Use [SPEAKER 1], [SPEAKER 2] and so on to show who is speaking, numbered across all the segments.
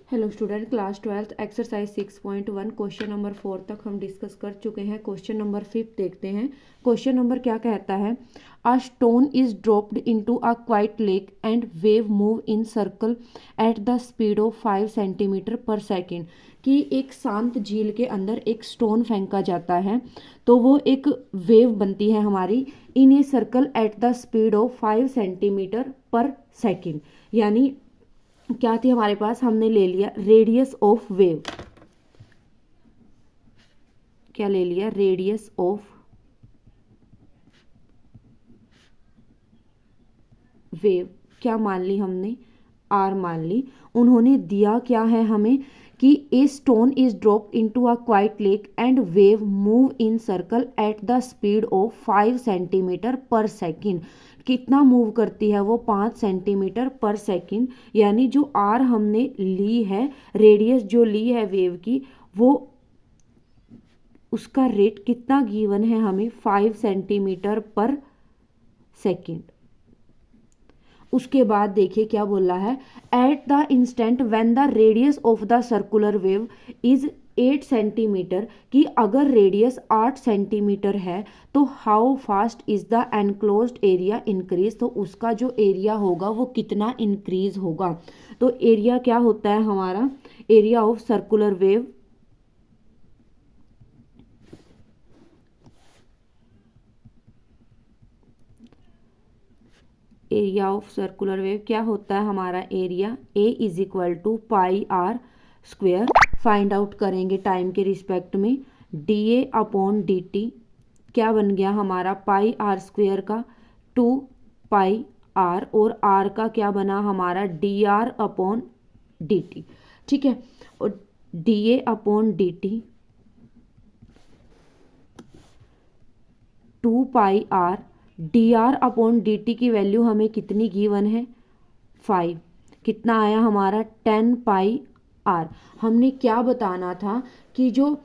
[SPEAKER 1] Hello student, class 12 exercise 6.1 question number 4 तक हम discuss कर चुके हैं। क्वेश्चन नंबर 5 देखते हैं। क्वेश्चन नंबर क्या कहता है? A stone is dropped into a quite lake and wave move in circle at the speed of 5 centimetre per second. कि एक शांत झील के अंदर एक स्टोन फेंका जाता है तो वो एक वेव बनती है हमारी in a circle at the speed of 5 centimetre per second. यानी क्या थी हमारे पास? हमने ले लिया रेडियस ऑफ वेव। क्या ले लिया? Radius of wave. क्या मान ली हमने? आर मान ली। उन्होंने दिया क्या है हमें कि a stone is drop into a quite lake and wave move in circle at the speed of 5 centimetre per second. कितना मूव करती है वो? 5 सेंटीमीटर पर सेकेंड। यानी जो आर हमने ली है, रेडियस जो ली है वेव की, वो उसका रेट कितना गिवन है हमें? 5 सेंटीमीटर पर सेकेंड। उसके बाद देखिए क्या बोल रहा है, eight the instant when the radius of the circular wave is 8 centimetre. कि अगर रेडियस 8 सेंटीमीटर है तो how fast is the enclosed area increase. तो उसका जो एरिया होगा वो कितना इंक्रीज होगा? तो एरिया क्या होता है हमारा? Area of circular wave, area of circular wave क्या होता है हमारा? Area A is equal to pi R square. Find out करेंगे टाइम के रिस्पेक्ट में। D A upon D T क्या बन गया हमारा? पाई आर स्क्वेयर का 2 पाई आर, और आर का क्या बना हमारा? D R upon D T. ठीक है, और D A upon D T 2 pi R, D R upon D T की वैल्यू हमें कितनी गिवन है? 5। कितना आया हमारा? 10 पाई आर। हमने क्या बताना था कि जो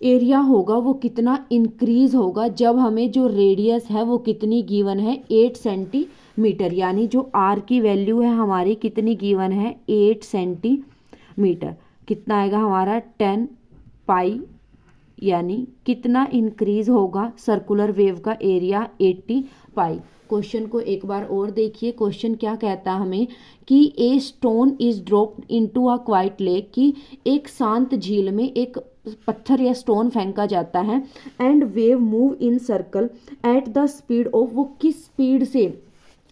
[SPEAKER 1] एरिया होगा वो कितना इंक्रीज होगा जब हमें जो रेडियस है वो कितनी गिवन है? 8 सेंटीमीटर। यानी जो आर की वैल्यू है हमारी कितनी गिवन है? 8 सेंटीमीटर। कितना आएगा हमारा? 10 पाई। यानी कितना इंक्रीज होगा सर्कुलर वेव का एरिया? 80 पाई। क्वेश्चन को एक बार और देखिए। क्वेश्चन क्या कहता है हमें कि a stone is dropped into a quite lake. कि एक शांत झील में एक पत्थर या स्टोन फेंका जाता है and wave move in circle at the speed of, वो किस स्पीड से,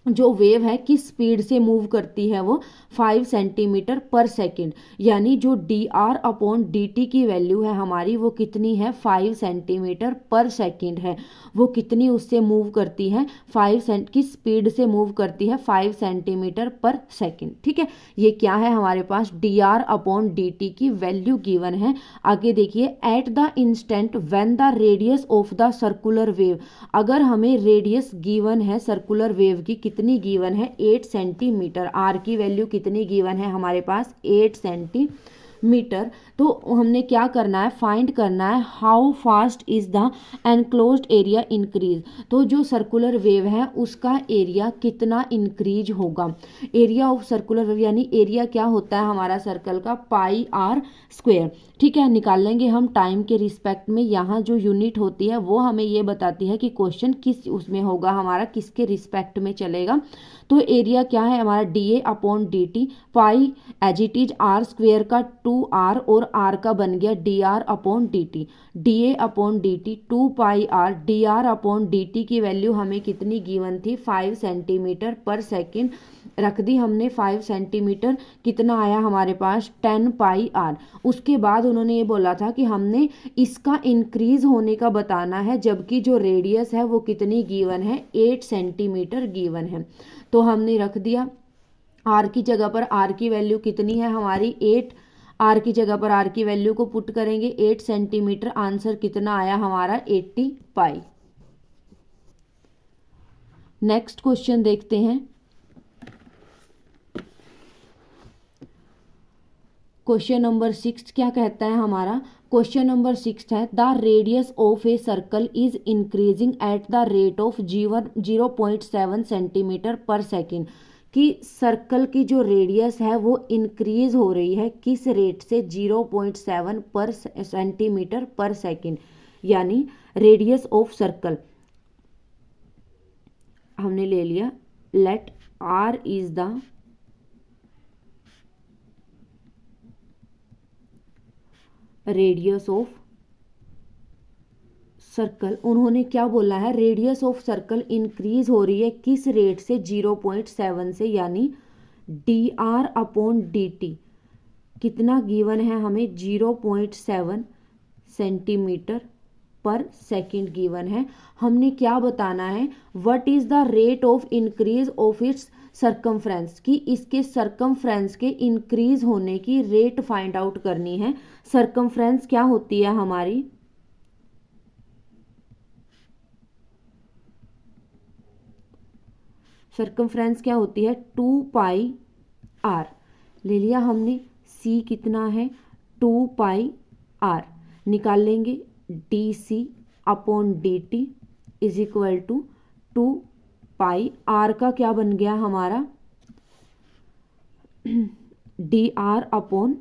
[SPEAKER 1] जो वेव है किस स्पीड से मूव करती है वो? 5 सेंटीमीटर पर सेकेंड। यानी जो D R upon D T की वैल्यू है हमारी वो कितनी है? 5 सेंटीमीटर पर सेकेंड है। वो कितनी उससे मूव करती है? 5 की स्पीड से मूव करती है 5 सेंटीमीटर पर सेकेंड। ठीक है, ये क्या है हमारे पास? D R upon D T की वैल्यू गिवन है। आगे देखिए, at the instant when the radius of the circular wave. अगर हमें रेडियस गिवन है सर्कुलर वेव की, कितनी गिवन है? 8 सेंटीमीटर। आर की वैल्यू कितनी गिवन है हमारे पास? 8 सेंटीमीटर। तो हमने क्या करना है? फाइंड करना है how fast is the enclosed area increase. तो जो सर्कुलर वेव है उसका एरिया कितना इंक्रीज होगा? एरिया ऑफ सर्कुलर वेव यानी एरिया क्या होता है हमारा सर्कल का? पाई आर स्क्वेयर। ठीक है, निकाल लेंगे हम टाइम के रिस्पेक्ट में। यहाँ जो यूनिट होती है वो हमें ये बताती है कि क्वेश्चन किस उसमें होगा हमारा, किसके रिस्पेक्ट में चलेगा। तो एरिया क्या है हमारा? D A upon D T, pi as it is R square का 2 आर, और आर का बन गया D R upon D T. D A upon D T 2 pi R, D R upon D T की value हमें कितनी given थी? 5 centimetre per second. रख दी हमने 5 सेंटीमीटर। कितना आया हमारे पास? 10 पाई आर। उसके बाद उन्होंने ये बोला था कि हमने इसका इंक्रीज होने का बताना है, जबकि जो रेडियस है वो कितनी गिवन है? 8 सेंटीमीटर गिवन है। तो हमने रख दिया आर की जगह पर आर की वैल्यू कितनी है हमारी? 8। आर की जगह पर आर की वैल्यू को पुट करेंगे 8 सेंटीमीटर। आंसर कितना आया हमारा? 80 पाई। नेक्स्ट क्वेश्चन देखते हैं। क्वेश्चन नंबर 6 क्या कहता है हमारा? क्वेश्चन नंबर 6 है, the radius of a circle is increasing at the rate of 0.7 centimetre per second. कि सर्कल की जो रेडियस है वो इंक्रीज हो रही है किस रेट से, 0.7 पर सेंटीमीटर पर सेकेंड, यानी रेडियस ऑफ सर्कल हमने ले लिया let r is the radius of circle. उन्होंने क्या बोला है, रेडियस ऑफ सर्कल इंक्रीज हो रही है किस रेट से, 0.7 से, यानी dr/dt कितना गिवन है हमें, 0.7 सेंटीमीटर पर सेकेंड गिवन है। हमने क्या बताना है, what is the rate of increase of its circumference, कि इसके सर्कमफ्रेंस के इंक्रीज होने की रेट फाइंड आउट करनी है। सर्कमफ्रेंस क्या होती है हमारी, सर्कमफ्रेंस क्या होती है, 2πr ले लिया हमने, c कितना है 2πr, निकाल लेंगे dc/dt is equal to 2πr का क्या बन गया हमारा dr/dt।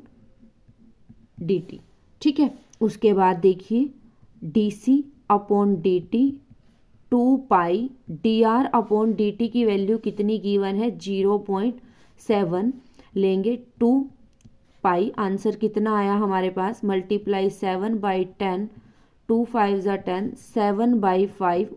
[SPEAKER 1] ठीक है, उसके बाद देखिए dc/dt 2π dr/dt की वैल्यू कितनी गिवन है, 0.7 लेंगे, 2π आंसर कितना आया हमारे पास, मल्टीप्लाई 7/10, 2 5 10, 7/5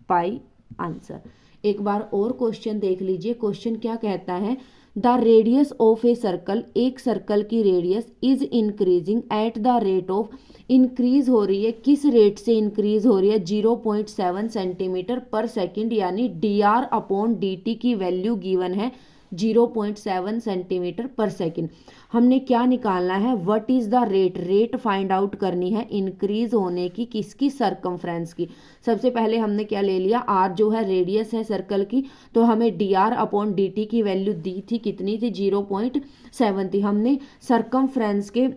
[SPEAKER 1] पाई आंसर। एक बार और क्वेश्चन देख लीजिए, क्वेश्चन क्या कहता है, the radius of a circle, एक सर्कल की radius is increasing at the rate of, increase हो रही है किस रेट से इंक्रीज हो रही है, 0.7 सेंटीमीटर पर सेकेंड, यानी dr/dt की वैल्यू गिवन है 0.7 सेंटीमीटर पर सेकेंड। हमने क्या निकालना है, what is the rate, rate find out करनी है इंक्रीज होने की किसकी, सर्कमफ्रेंस की। सबसे पहले हमने क्या ले लिया, r जो है रेडियस है सर्कल की, तो हमें dr/dt की वैल्यू दी थी, कितनी थी, 0.7 थी। हमने सर्कमफ्रेंस के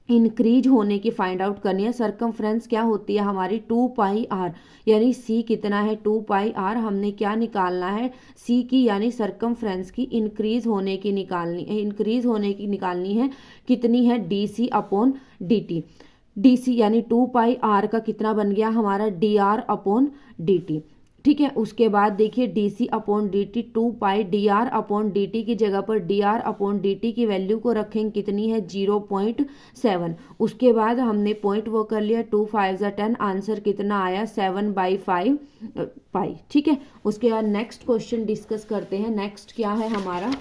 [SPEAKER 1] इंक्रीज होने की फाइंड आउट करनी है। सर्कमफ्रेंस क्या होती है हमारी, 2πr, यानी c कितना है 2πr। हमने क्या निकालना है, c की यानी सर्कमफ्रेंस की इंक्रीज होने की निकालनी है, इंक्रीज होने की निकालनी है, कितनी है dc/dt, dc यानी 2πr का कितना बन गया हमारा dr/dt। ठीक है, उसके बाद देखिए dc/dt 2π dr/dt की जगह पर dr/dt की वैल्यू को रखेंगे, कितनी है 0.7। उसके बाद हमने पॉइंट वो कर लिया, 2 5 10, आंसर कितना आया 7/5 पाई। ठीक है, उसके बाद नेक्स्ट क्वेश्चन डिस्कस करते हैं। नेक्स्ट क्या है हमारा,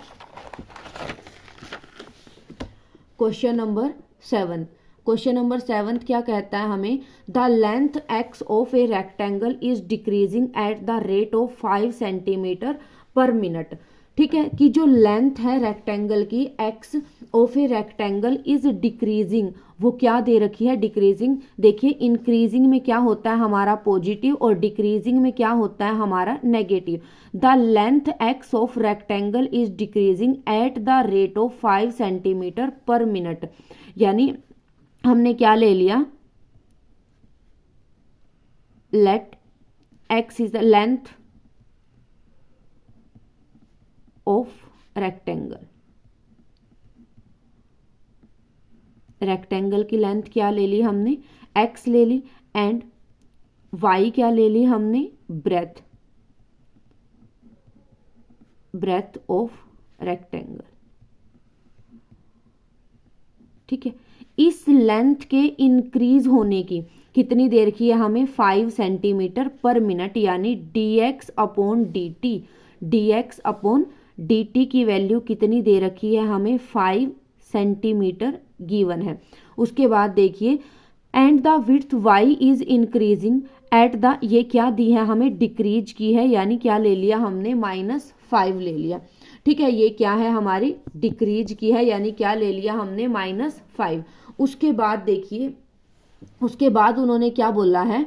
[SPEAKER 1] क्वेश्चन नंबर 7। क्वेश्चन नंबर 7 क्या कहता है हमें, the length x of a rectangle is decreasing at the rate of 5 centimetre per minute. ठीक है, कि जो लेंथ है रेक्टेंगल की, x of a rectangle is decreasing, वो क्या दे रखी है, डिक्रीजिंग। देखिए इंक्रीजिंग में क्या होता है हमारा पॉजिटिव और डिक्रीजिंग में क्या होता है हमारा negative. The length x of rectangle is decreasing at the rate of 5 centimetre per minute, यानी हमने क्या ले लिया, let x is the length of rectangle, rectangle की लेंथ क्या ले ली हमने, x ले ली, एंड y क्या ले ली हमने, ब्रेथ, ब्रेथ ऑफ रेक्टेंगल। ठीक है, इस लेंथ के इंक्रीज होने की कितनी देर की है हमें, 5 सेंटीमीटर पर मिनट, यानी dx/dt, dx/dt की वैल्यू कितनी दे रखी है हमें, 5 सेंटीमीटर गिवन है। उसके बाद देखिए and the width y is increasing at the, ये क्या दी है हमें, डिक्रीज की है, यानी क्या ले लिया हमने, -5 ले लिया। ठीक है, ये क्या है हमारी, डिक्रीज की है, यानी क्या ले लिया हमने, -5। उसके बाद देखिए, उसके बाद उन्होंने क्या बोला है,